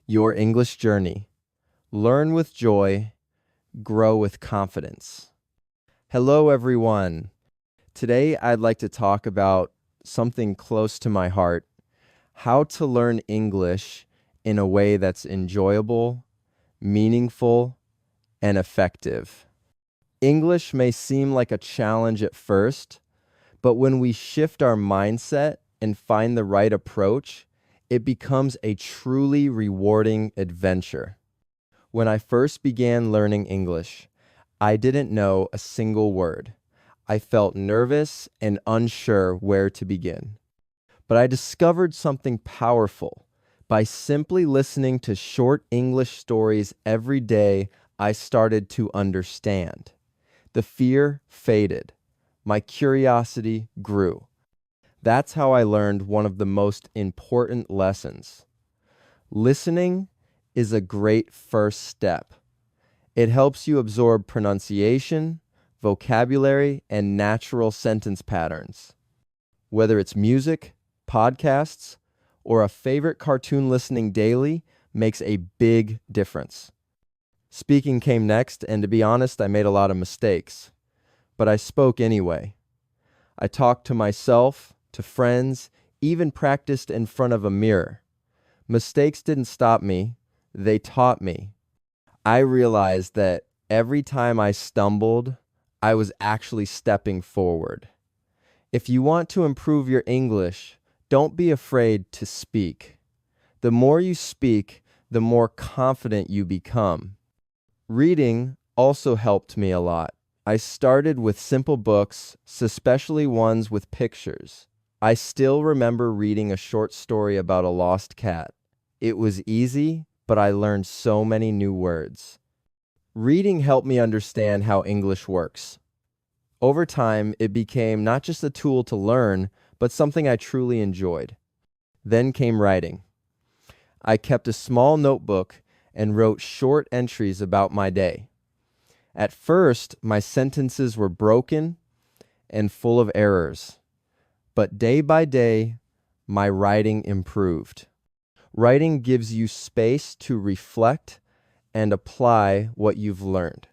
your English journey. Learn with joy, grow with confidence. Hello, everyone. Today, I'd like to talk about something close to my heart, how to learn English in a way that's enjoyable, meaningful, and effective. English may seem like a challenge at first, but when we shift our mindset and find the right approach, it becomes a truly rewarding adventure. When I first began learning English, I didn't know a single word. I felt nervous and unsure where to begin. But I discovered something powerful. By simply listening to short English stories every day, I started to understand. The fear faded. My curiosity grew. That's how I learned one of the most important lessons. Listening is a great first step. It helps you absorb pronunciation, vocabulary, and natural sentence patterns. Whether it's music, podcasts, or a favorite cartoon, listening daily makes a big difference. Speaking came next, and to be honest, I made a lot of mistakes. But I spoke anyway. I talked to myself, to friends, even practiced in front of a mirror. Mistakes didn't stop me, they taught me. I realized that every time I stumbled, I was actually stepping forward. If you want to improve your English, don't be afraid to speak. The more you speak, the more confident you become. Reading also helped me a lot. I started with simple books, especially ones with pictures. I still remember reading a short story about a lost cat. It was easy, but I learned so many new words. Reading helped me understand how English works. Over time, it became not just a tool to learn, but something I truly enjoyed. Then came writing. I kept a small notebook and wrote short entries about my day. At first, my sentences were broken and full of errors. But day by day, my writing improved. Writing gives you space to reflect and apply what you've learned.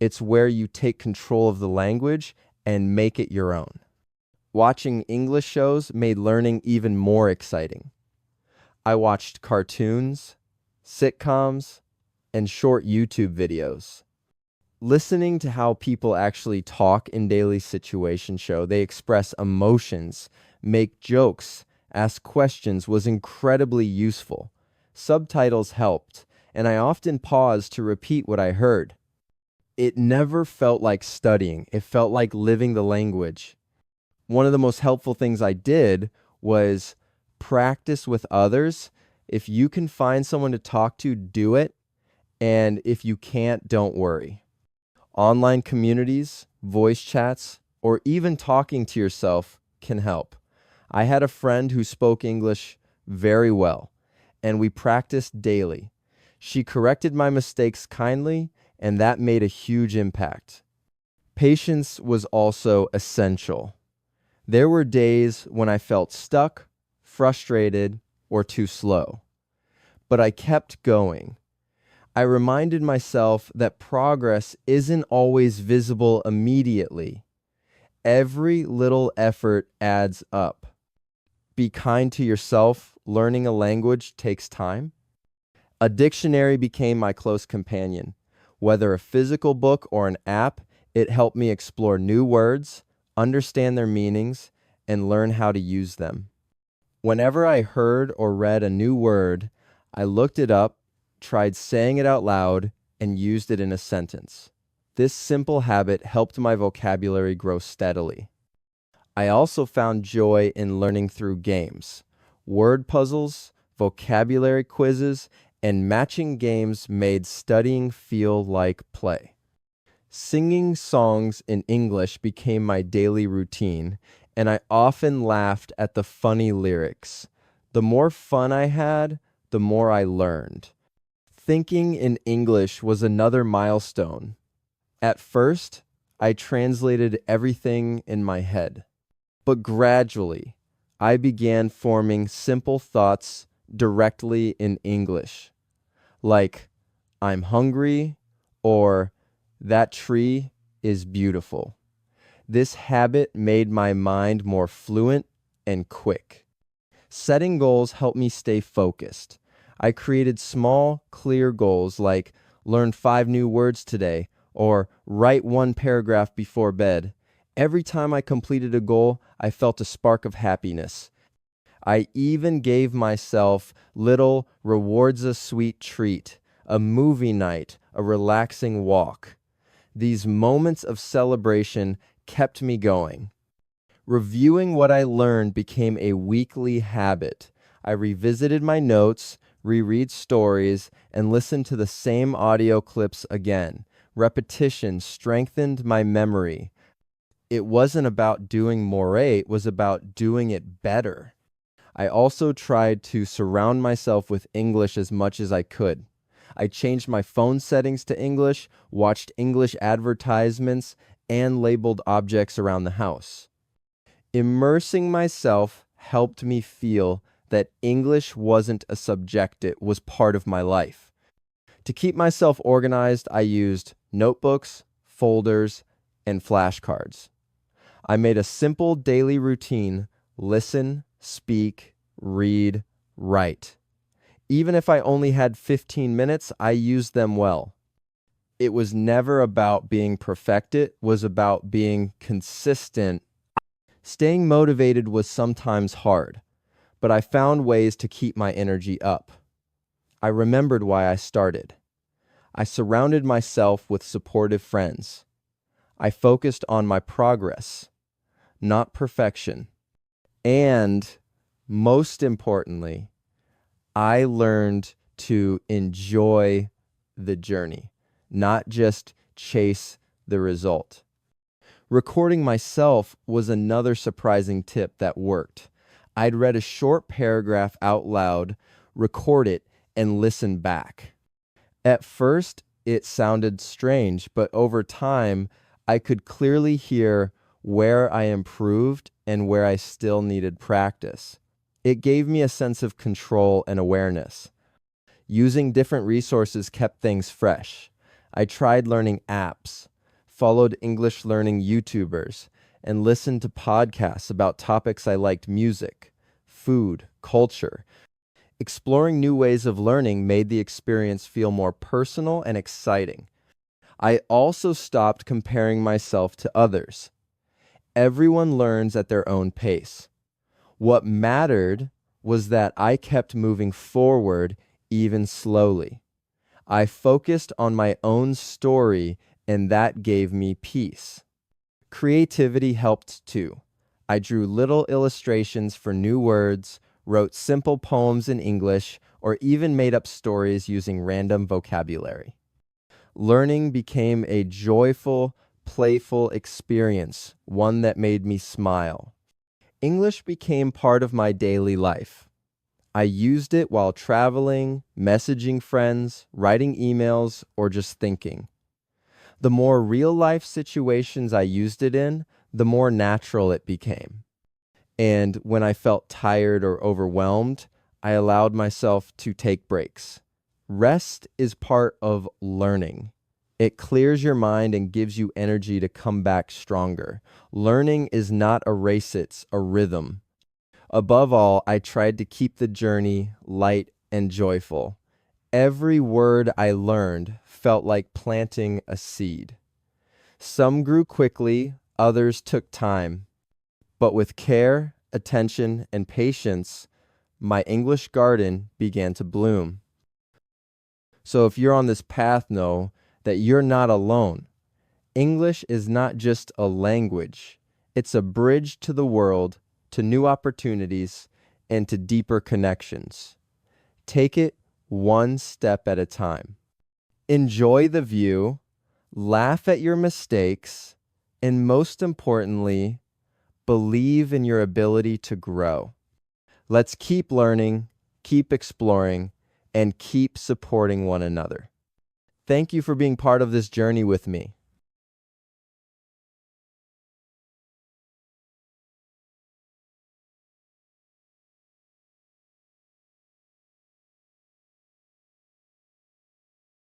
It's where you take control of the language and make it your own. Watching English shows made learning even more exciting. I watched cartoons, sitcoms, and short YouTube videos. Listening to how people actually talk in daily situations show they express emotions, make jokes, ask questions was incredibly useful. Subtitles helped, and I often paused to repeat what I heard. It never felt like studying. It felt like living the language. One of the most helpful things I did was practice with others. If you can find someone to talk to, do it. And if you can't, don't worry. Online communities, voice chats, or even talking to yourself can help. I had a friend who spoke English very well, and we practiced daily. She corrected my mistakes kindly, and that made a huge impact. Patience was also essential. There were days when I felt stuck, frustrated, or too slow. But I kept going. I reminded myself that progress isn't always visible immediately. Every little effort adds up. Be kind to yourself. Learning a language takes time. A dictionary became my close companion. Whether a physical book or an app, it helped me explore new words, understand their meanings, and learn how to use them. Whenever I heard or read a new word, I looked it up, tried saying it out loud, and used it in a sentence. This simple habit helped my vocabulary grow steadily. I also found joy in learning through games. Word puzzles, vocabulary quizzes, and matching games made studying feel like play. Singing songs in English became my daily routine, and I often laughed at the funny lyrics. The more fun I had, the more I learned. Thinking in English was another milestone. At first, I translated everything in my head. But gradually, I began forming simple thoughts directly in English. like I'm hungry or that tree is beautiful. This habit made my mind more fluent and quick. Setting goals helped me stay focused. I created small, clear goals like learn 5 new words today or write 1 paragraph before bed. Every time I completed a goal, I felt a spark of happiness. I even gave myself little rewards, a sweet treat, a movie night, a relaxing walk. These moments of celebration kept me going. Reviewing what I learned became a weekly habit. I revisited my notes, reread stories, and listened to the same audio clips again. Repetition strengthened my memory. It wasn't about doing more, it was about doing it better. I also tried to surround myself with English as much as I could. I changed my phone settings to English, watched English advertisements, and labeled objects around the house. Immersing myself helped me feel that English wasn't a subject, it was part of my life. To keep myself organized, I used notebooks, folders, and flashcards. I made a simple daily routine: listen, speak, read, write. Even if I only had 15 minutes, I used them well. It was never about being perfected, it was about being consistent. Staying motivated was sometimes hard, but I found ways to keep my energy up. I remembered why I started. I surrounded myself with supportive friends. I focused on my progress, not perfection. And most importantly, I learned to enjoy the journey, not just chase the result. Recording myself was another surprising tip that worked. I'd read a short paragraph out loud, record it, and listen back. At first, it sounded strange, but over time, I could clearly hear where I improved and where I still needed practice. It gave me a sense of control and awareness. Using different resources kept things fresh. I tried learning apps, followed English learning YouTubers, and listened to podcasts about topics I liked: music, food, culture. Exploring new ways of learning made the experience feel more personal and exciting. I also stopped comparing myself to others. Everyone learns at their own pace. What mattered was that I kept moving forward, even slowly. I focused on my own story, and that gave me peace. Creativity helped too. I drew little illustrations for new words, wrote simple poems in English, or even made up stories using random vocabulary. Learning became a joyful, playful experience, one that made me smile. English became part of my daily life. I used it while traveling, messaging friends, writing emails, or just thinking. The more real-life situations I used it in, the more natural it became. And when I felt tired or overwhelmed, I allowed myself to take breaks. Rest is part of learning. It clears your mind and gives you energy to come back stronger. Learning is not a race, it's a rhythm. Above all, I tried to keep the journey light and joyful. Every word I learned felt like planting a seed. Some grew quickly, others took time. But with care, attention, and patience, my English garden began to bloom. So if you're on this path, know that you're not alone. English is not just a language. It's a bridge to the world, to new opportunities, and to deeper connections. Take it one step at a time. Enjoy the view, laugh at your mistakes, and most importantly, believe in your ability to grow. Let's keep learning, keep exploring, and keep supporting one another. Thank you for being part of this journey with me.